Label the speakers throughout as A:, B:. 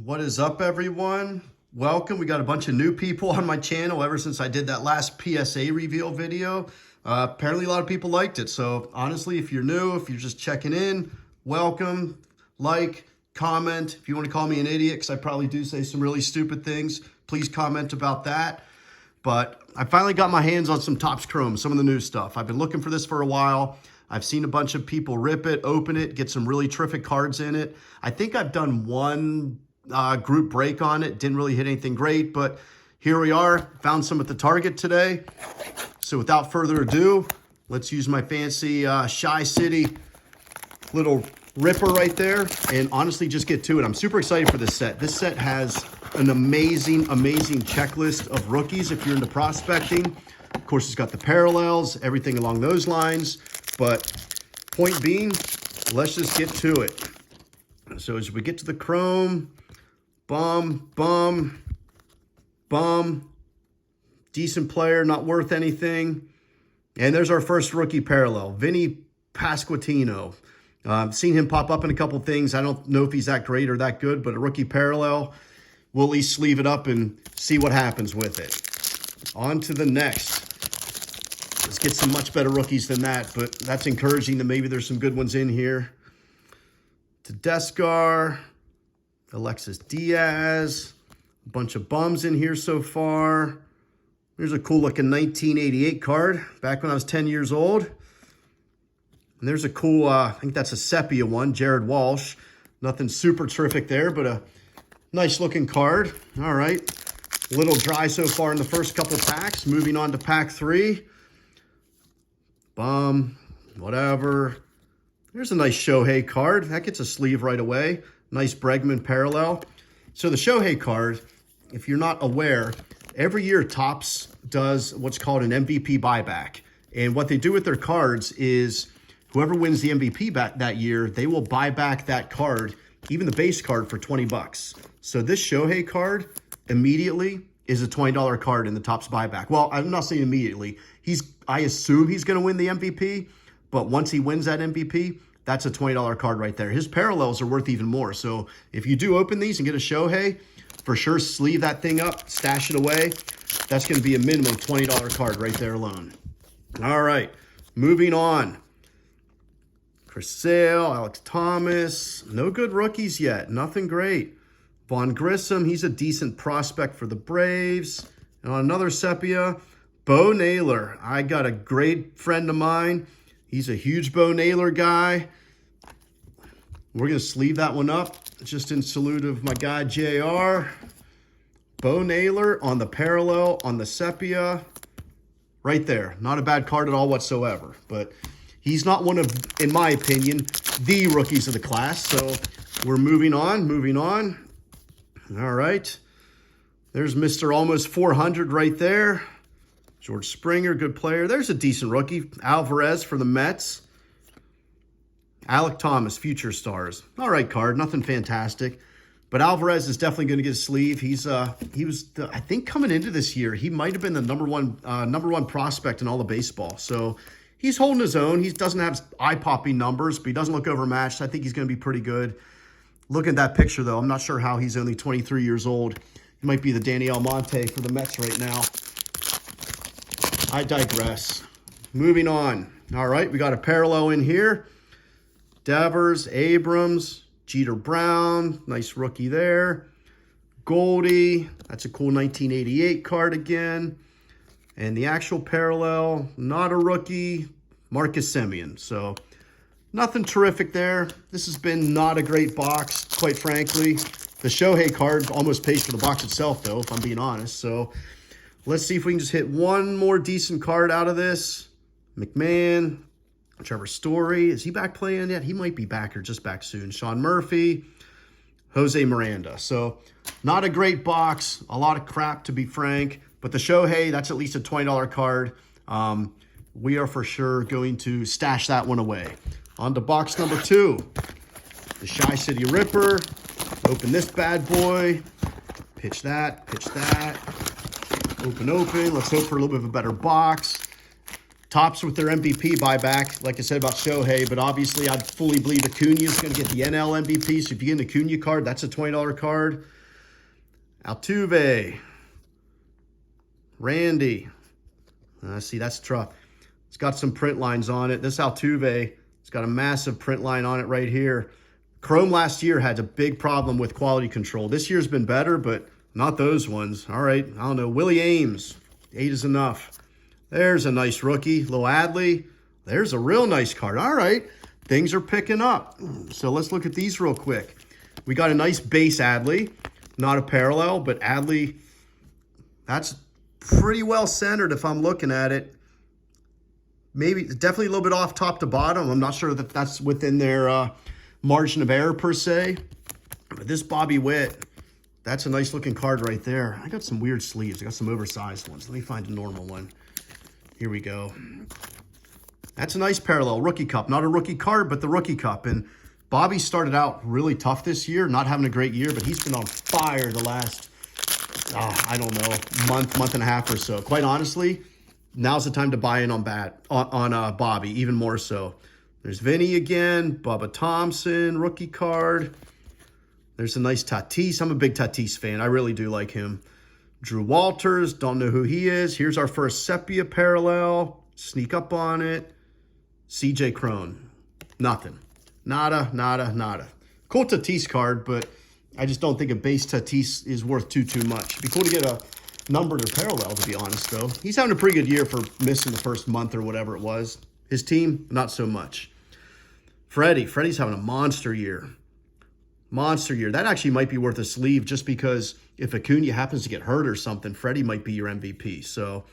A: What is up, everyone? Welcome. We got a bunch of new people on my channel ever since I did that last PSA reveal video. Apparently a lot of people liked it. So honestly, if you're new, if you're just checking in, welcome, like, comment. If you want to call me an idiot, because I probably do say some really stupid things, please comment about that. But I finally got my hands on some Topps Chrome, some of the new stuff. I've been looking for this for a while. I've seen a bunch of people rip it, open it, get some really terrific cards in it. I think I've done one group break on it. Didn't really hit anything great, but here we are. Found some at the Target today. So without further ado, let's use my fancy Shy City little ripper right there and honestly just get to it. I'm super excited for this set. This set has an amazing checklist of rookies if you're into prospecting. Of course, it's got the parallels, everything along those lines. But point being, let's just get to it. So as we get to the Chrome, bum, decent player, not worth anything. And there's our first rookie parallel, Vinny Pasquantino. I've seen him pop up in a couple things. I don't know if he's that great or that good, but a rookie parallel, we'll at least sleeve it up and see what happens with it. On to the next. Let's get some much better rookies than that, but that's encouraging that maybe there's some good ones in here. Tedescar, Alexis Diaz, a bunch of bums in here so far. There's a cool looking 1988 card, back when I was 10 years old. And there's a cool, I think that's a sepia one, Jared Walsh. Nothing super terrific there, but a nice looking card. All right, a little dry so far in the first couple packs. Moving on to pack 3. Bum, whatever. There's a nice Shohei card. That gets a sleeve right away. Nice Bregman parallel. So the Shohei card, if you're not aware, every year Topps does what's called an MVP buyback. And what they do with their cards is whoever wins the MVP back that year, they will buy back that card, even the base card, for 20 bucks. So this Shohei card immediately is a $20 card in the Topps buyback. Well, I'm not saying immediately. I assume he's going to win the MVP, but once he wins that MVP, that's a $20 card right there. His parallels are worth even more. So if you do open these and get a Shohei, for sure sleeve that thing up, stash it away. That's going to be a minimum $20 card right there alone. All right, moving on. Chris Sale, Alex Thomas, no good rookies yet, nothing great. Vaughn Grissom, he's a decent prospect for the Braves. And on another sepia, Bo Naylor. I got a great friend of mine. He's a huge Bo Naylor guy. We're going to sleeve that one up just in salute of my guy JR. Bo Naylor on the parallel, on the sepia. Right there. Not a bad card at all whatsoever. But he's not one of, in my opinion, the rookies of the class. So we're moving on. All right. There's Mr. Almost 400 right there. George Springer, good player. There's a decent rookie. Alvarez for the Mets. Alec Thomas, Future Stars. All right card, nothing fantastic. But Alvarez is definitely going to get a sleeve. He was, I think coming into this year, he might have been the number one prospect in all of baseball. So he's holding his own. He doesn't have eye-popping numbers, but he doesn't look overmatched. I think he's going to be pretty good. Look at that picture, though. I'm not sure how he's only 23 years old. He might be the Danny Almonte for the Mets right now. I digress. Moving on. All right, we got a parallel in here. Devers, Abrams, Jeter Brown, nice rookie there. Goldie, that's a cool 1988 card again. And the actual parallel, not a rookie, Marcus Semien. So nothing terrific there. This has been not a great box, quite frankly. The Shohei card almost pays for the box itself, though, if I'm being honest. So let's see if we can just hit one more decent card out of this. McMahon, Trevor Story. Is he back playing yet? He might be back or just back soon. Sean Murphy, Jose Miranda. So not a great box. A lot of crap, to be frank. But the Shohei, that's at least a $20 card. We are for sure going to stash that one away. On to box number 2. The Shy City Ripper. Open this bad boy. Pitch that. Open. Let's hope for a little bit of a better box. Tops with their MVP buyback, like I said about Shohei, but obviously I fully believe Acuna is going to get the NL MVP. So if you get an Acuna card, that's a $20 card. Altuve. Randy. See, that's tough. It's got some print lines on it. This Altuve, it's got a massive print line on it right here. Chrome last year had a big problem with quality control. This year's been better, but not those ones. All right, I don't know. Willie Ames, 8 is enough. There's a nice rookie. Lil Adley. There's a real nice card. All right, things are picking up. So let's look at these real quick. We got a nice base Adley, not a parallel, but Adley, that's pretty well centered if I'm looking at it. Maybe definitely a little bit off top to bottom. I'm not sure that that's within their margin of error per se. But this Bobby Witt, that's a nice looking card right there. I got some weird sleeves. I got some oversized ones. Let me find a normal one. Here we go. That's a nice parallel rookie cup. Not a rookie card, but the rookie cup. And Bobby started out really tough this year, not having a great year, but he's been on fire the last, I don't know, month and a half or so. Quite honestly, now's the time to buy in on Bobby, even more so. There's Vinny again, Bubba Thompson, rookie card. There's a nice Tatis. I'm a big Tatis fan. I really do like him. Drew Walters, don't know who he is. Here's our first sepia parallel. Sneak up on it. CJ Crone. Nothing. Nada, nada, nada. Cool Tatis card, but I just don't think a base Tatis is worth too much. It'd be cool to get a numbered or parallel, to be honest, though. He's having a pretty good year for missing the first month or whatever it was. His team, not so much. Freddie's having a monster year. Monster year. That actually might be worth a sleeve just because if Acuna happens to get hurt or something, Freddie might be your MVP. So,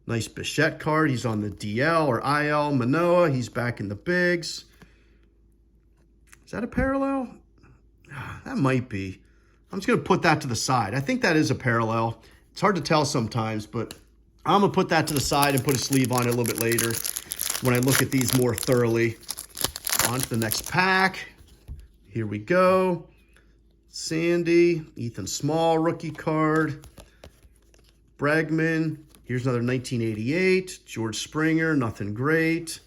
A: nice Bichette card. He's on the DL or IL. Manoa, he's back in the bigs. Is that a parallel? That might be. I'm just going to put that to the side. I think that is a parallel. It's hard to tell sometimes, but I'm going to put that to the side and put a sleeve on it a little bit later when I look at these more thoroughly. On to the next pack. Here we go. Sandy, Ethan Small, rookie card. Bregman. Here's another 1988. George Springer, nothing great.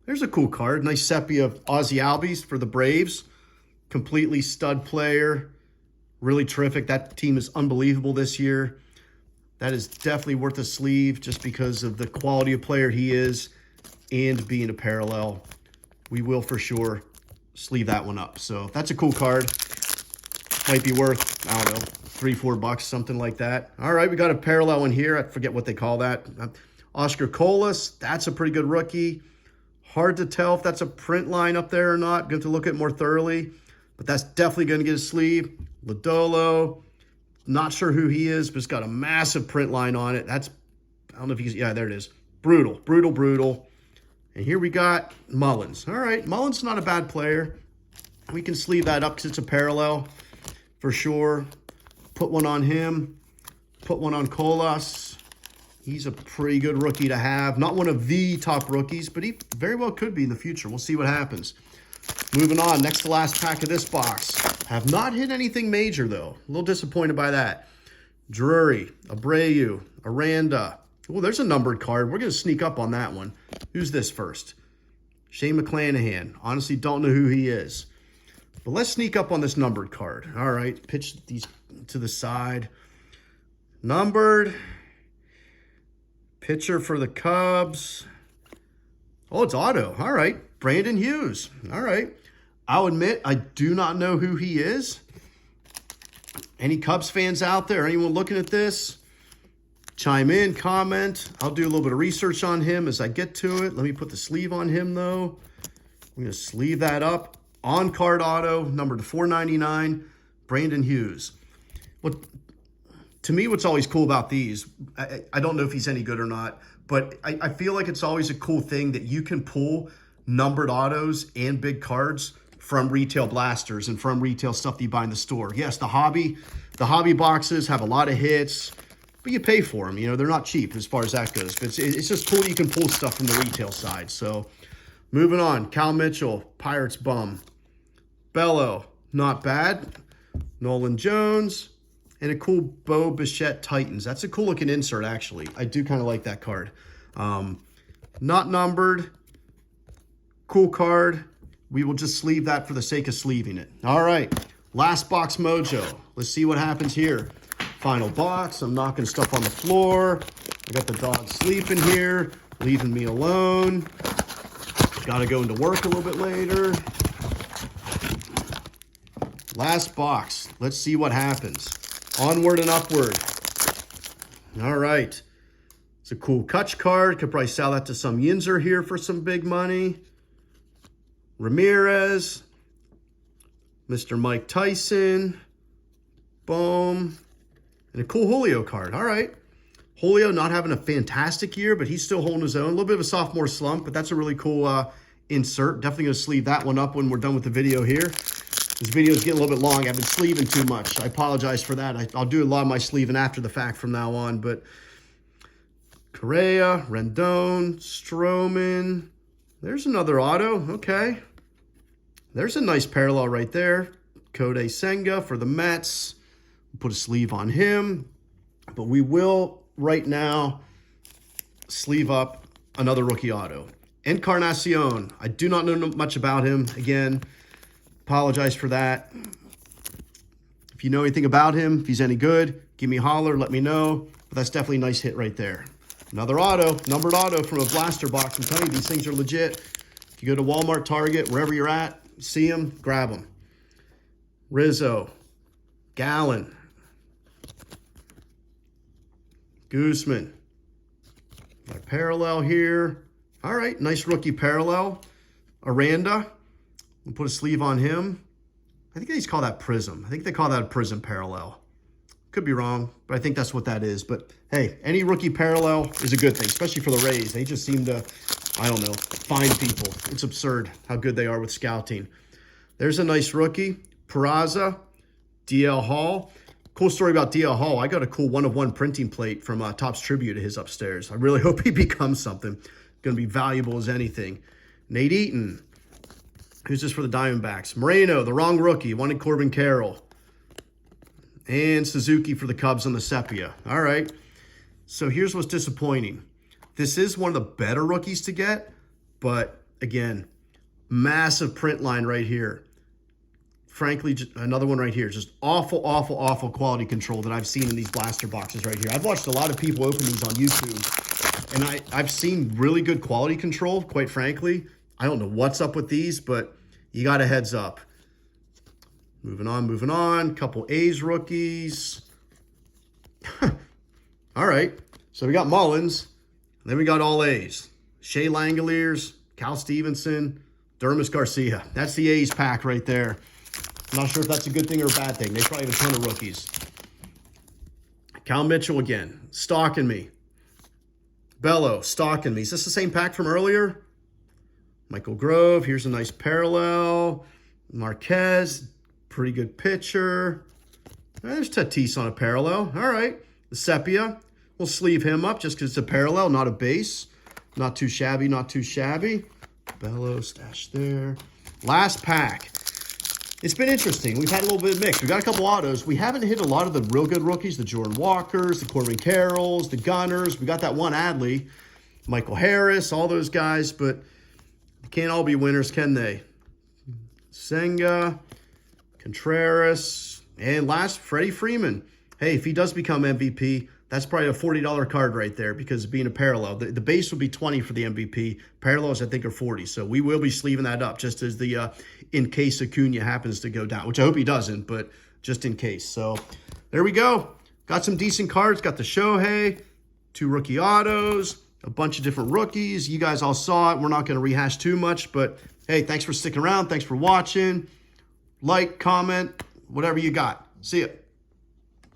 A: There's a cool card. Nice sepia of Ozzie Albies for the Braves. Completely stud player. Really terrific. That team is unbelievable this year. That is definitely worth a sleeve just because of the quality of player he is and being a parallel. We will for sure sleeve that one up. So that's a cool card. Might be worth, I don't know, $3-4, something like that. All right, we got a parallel in here. I forget what they call that. Oscar Colas, that's a pretty good rookie. Hard to tell if that's a print line up there or not. Going to look at it more thoroughly. But that's definitely going to get a sleeve. Lodolo, not sure who he is, but it's got a massive print line on it. That's, I don't know if you can, yeah, there it is. Brutal, brutal, brutal. And here we got Mullins. All right, Mullins not a bad player. We can sleeve that up because it's a parallel for sure. Put one on him. Put one on Colas. He's a pretty good rookie to have. Not one of the top rookies, but he very well could be in the future. We'll see what happens. Moving on, next to last pack of this box. Have not hit anything major, though. A little disappointed by that. Drury, Abreu, Aranda. Oh, there's a numbered card. We're going to sneak up on that one. Who's this first? Shane McClanahan. Honestly, don't know who he is. But let's sneak up on this numbered card. All right, pitch these to the side. Numbered. Pitcher for the Cubs. Oh, it's auto. All right. Brandon Hughes. All right. I'll admit, I do not know who he is. Any Cubs fans out there? Anyone looking at this? Chime in, comment. I'll do a little bit of research on him as I get to it. Let me put the sleeve on him, though. I'm going to sleeve that up. On-card auto, number to 499, Brandon Hughes. To me, what's always cool about these, I don't know if he's any good or not, but I feel like it's always a cool thing that you can pull numbered autos and big cards from retail blasters and from retail stuff that you buy in the store. Yes, the hobby boxes have a lot of hits, but you pay for them. You know, they're not cheap as far as that goes. But it's just cool that you can pull stuff from the retail side. So moving on, Cal Mitchell, Pirates bum. Bello, not bad. Nolan Jones. And a cool Bo Bichette Titans. That's a cool looking insert, actually. I do kind of like that card. Not numbered. Cool card. We will just sleeve that for the sake of sleeving it. All right, last box mojo. Let's see what happens here. Final box. I'm knocking stuff on the floor. I got the dog sleeping here, leaving me alone. Got to go into work a little bit later. Last box. Let's see what happens. Onward and upward. All right. It's a cool Kutch card. Could probably sell that to some Yinzer here for some big money. Ramirez. Mr. Mike Tyson. Boom. And a cool Julio card. All right. Julio not having a fantastic year, but he's still holding his own. A little bit of a sophomore slump, but that's a really cool insert. Definitely going to sleeve that one up when we're done with the video here. This video is getting a little bit long. I've been sleeving too much. I apologize for that. I'll do a lot of my sleeving after the fact from now on. But Correa, Rendon, Stroman. There's another auto. Okay. There's a nice parallel right there. Kodai Senga for the Mets. Put a sleeve on him. But we will, right now, sleeve up another rookie auto. Encarnacion. I do not know much about him. Again, apologize for that. If you know anything about him, if he's any good, give me a holler, let me know. But that's definitely a nice hit right there. Another auto, numbered auto from a blaster box. I'm telling you, these things are legit. If you go to Walmart, Target, wherever you're at, see them, grab them. Rizzo, Gallen, Guzman. Got a parallel here. All right, nice rookie parallel. Aranda. We'll put a sleeve on him. I think they just call that Prism. I think they call that a Prism parallel. Could be wrong, but I think that's what that is. But hey, any rookie parallel is a good thing, especially for the Rays. They just seem to, I don't know, find people. It's absurd how good they are with scouting. There's a nice rookie. Peraza, DL Hall. Cool story about DL Hall. I got a cool 1-of-1 printing plate from Topps Tribute of his upstairs. I really hope he becomes something. Going to be valuable as anything. Nate Eaton. Who's this for the Diamondbacks? Moreno, the wrong rookie. Wanted Corbin Carroll. And Suzuki for the Cubs on the Sepia. All right. So here's what's disappointing. This is one of the better rookies to get. But, again, massive print line right here. Frankly, just another one right here. Just awful, awful, awful quality control that I've seen in these blaster boxes right here. I've watched a lot of people open these on YouTube. And I've seen really good quality control, quite frankly. I don't know what's up with these, but you got a heads up. Moving on. Couple A's rookies. All right. So we got Mullins. And then we got all A's. Shea Langoliers, Cal Stevenson, Dermis Garcia. That's the A's pack right there. I'm not sure if that's a good thing or a bad thing. They probably have a ton of rookies. Cal Mitchell again. Stalking me. Bello, stalking me. Is this the same pack from earlier? Michael Grove. Here's a nice parallel. Marquez. Pretty good pitcher. There's Tatis on a parallel. All right. The Sepia. We'll sleeve him up just because it's a parallel, not a base. Not too shabby, not too shabby. Bello stashed there. Last pack. It's been interesting. We've had a little bit of mix. We got a couple autos. We haven't hit a lot of the real good rookies, the Jordan Walkers, the Corbin Carrolls, the Gunners. We got that one Adley, Michael Harris, all those guys, but they can't all be winners, can they? Senga, Contreras, and last, Freddie Freeman. Hey, if he does become MVP, that's probably a $40 card right there because of being a parallel. The base would be $20 for the MVP. Parallels, I think, are $40. So we will be sleeving that up just as the in case Acuna happens to go down, which I hope he doesn't, but just in case. So there we go. Got some decent cards. Got the Shohei, 2 rookie autos, a bunch of different rookies. You guys all saw it. We're not going to rehash too much, but hey, thanks for sticking around. Thanks for watching. Like, comment, whatever you got. See ya.